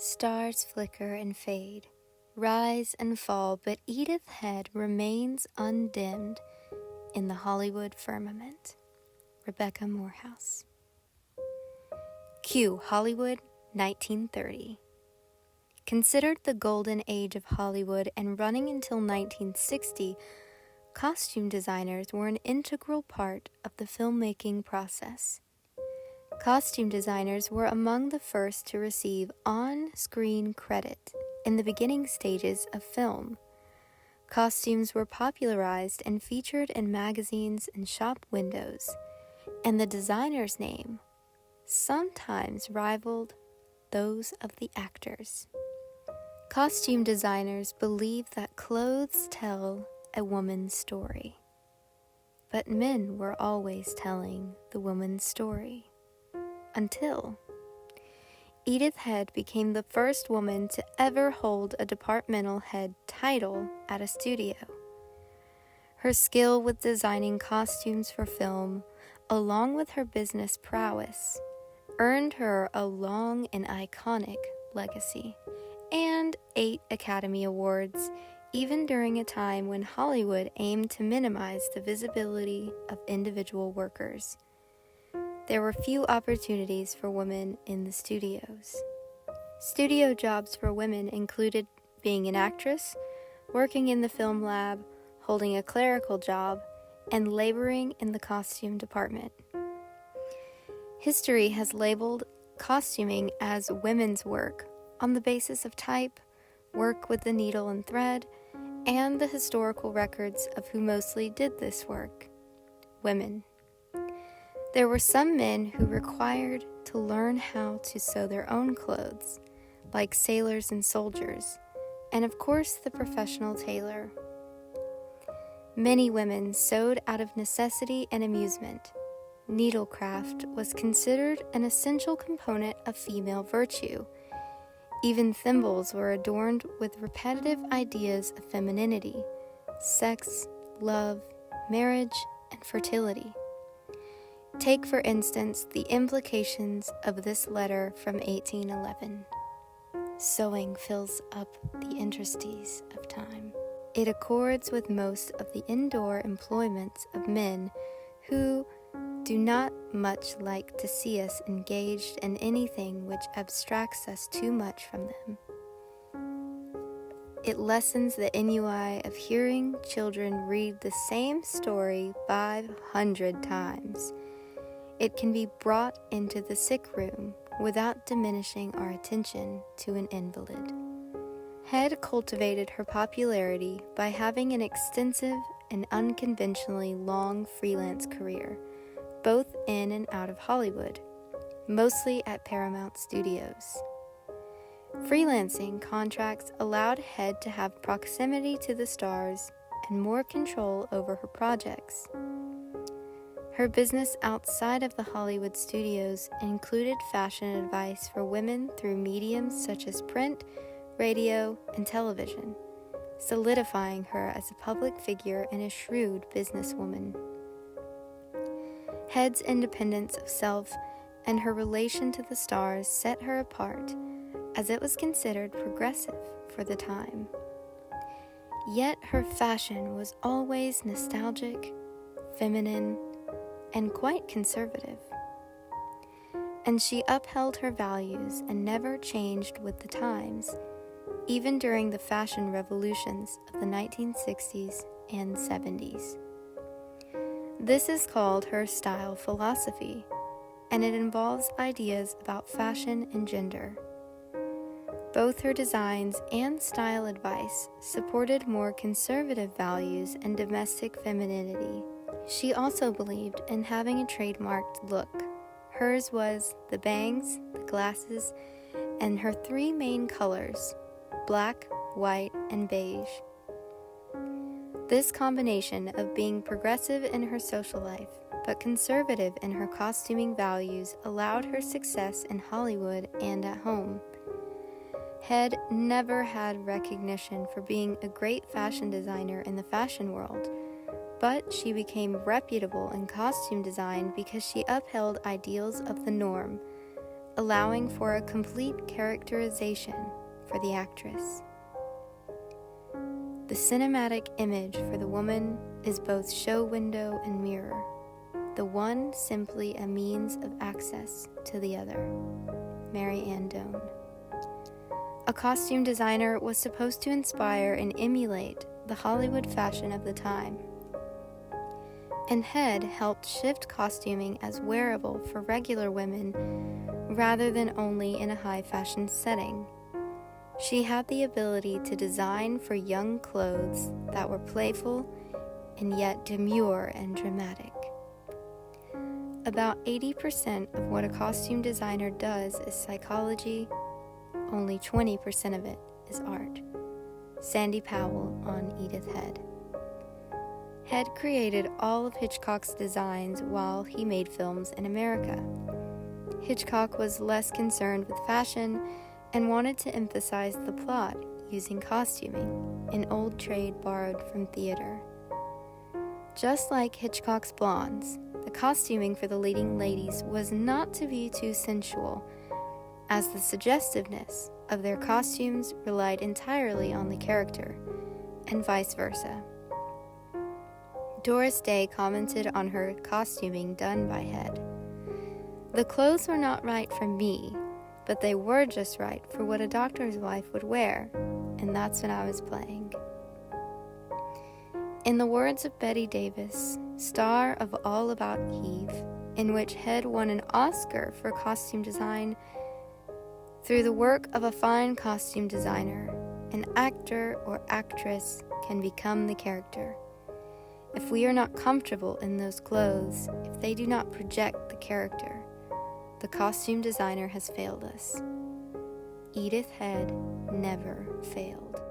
Stars flicker and fade, rise and fall, but Edith Head remains undimmed in the Hollywood firmament. Rebecca Morehouse. Q. Hollywood, 1930. Considered the golden age of Hollywood and running until 1960, costume designers were an integral part of the filmmaking process. Costume designers were among the first to receive on-screen credit in the beginning stages of film. Costumes were popularized and featured in magazines and shop windows, and the designer's name sometimes rivaled those of the actors. Costume designers believed that clothes tell a woman's story, but men were always telling the woman's story. Until Edith Head became the first woman to ever hold a departmental head title at a studio. Her skill with designing costumes for film, along with her business prowess, earned her a long and iconic legacy, and 8 Academy Awards, even during a time when Hollywood aimed to minimize the visibility of individual workers. There were few opportunities for women in the studios. Studio jobs for women included being an actress, working in the film lab, holding a clerical job, and laboring in the costume department. History has labeled costuming as women's work on the basis of type, work with the needle and thread, and the historical records of who mostly did this work: women. There were some men who required to learn how to sew their own clothes, like sailors and soldiers, and of course the professional tailor. Many women sewed out of necessity and amusement. Needlecraft was considered an essential component of female virtue. Even thimbles were adorned with repetitive ideas of femininity, sex, love, marriage, and fertility. Take, for instance, the implications of this letter from 1811. Sewing fills up the interstices of time. It accords with most of the indoor employments of men who do not much like to see us engaged in anything which abstracts us too much from them. It lessens the ennui of hearing children read the same story 500 times. It can be brought into the sick room without diminishing our attention to an invalid. Head cultivated her popularity by having an extensive and unconventionally long freelance career, both in and out of Hollywood, mostly at Paramount Studios. Freelancing contracts allowed Head to have proximity to the stars and more control over her projects. Her business outside of the Hollywood studios included fashion advice for women through mediums such as print, radio, and television, solidifying her as a public figure and a shrewd businesswoman. Head's independence of self and her relation to the stars set her apart, as it was considered progressive for the time. Yet her fashion was always nostalgic, feminine, and quite conservative. And she upheld her values and never changed with the times, even during the fashion revolutions of the 1960s and 70s. This is called her style philosophy, and it involves ideas about fashion and gender. Both her designs and style advice supported more conservative values and domestic femininity. She also believed in having a trademarked look. Hers was the bangs, the glasses, and her 3 main colors: black, white, and beige. This combination of being progressive in her social life, but conservative in her costuming values, allowed her success in Hollywood and at home. Head never had recognition for being a great fashion designer in the fashion world, but she became reputable in costume design because she upheld ideals of the norm, allowing for a complete characterization for the actress. The cinematic image for the woman is both show window and mirror, the one simply a means of access to the other. Mary Ann Doan. A costume designer was supposed to inspire and emulate the Hollywood fashion of the time. And Head helped shift costuming as wearable for regular women rather than only in a high fashion setting. She had the ability to design for young clothes that were playful and yet demure and dramatic. About 80% of what a costume designer does is psychology, only 20% of it is art. Sandy Powell on Edith Head. Head created all of Hitchcock's designs while he made films in America. Hitchcock was less concerned with fashion and wanted to emphasize the plot using costuming, an old trade borrowed from theater. Just like Hitchcock's blondes, the costuming for the leading ladies was not to be too sensual, as the suggestiveness of their costumes relied entirely on the character, and vice versa. Doris Day commented on her costuming done by Head. "The clothes were not right for me, but they were just right for what a doctor's wife would wear, and that's what I was playing." In the words of Betty Davis, star of All About Eve, in which Head won an Oscar for costume design, "Through the work of a fine costume designer, an actor or actress can become the character. If we are not comfortable in those clothes, if they do not project the character, the costume designer has failed us." Edith Head never failed.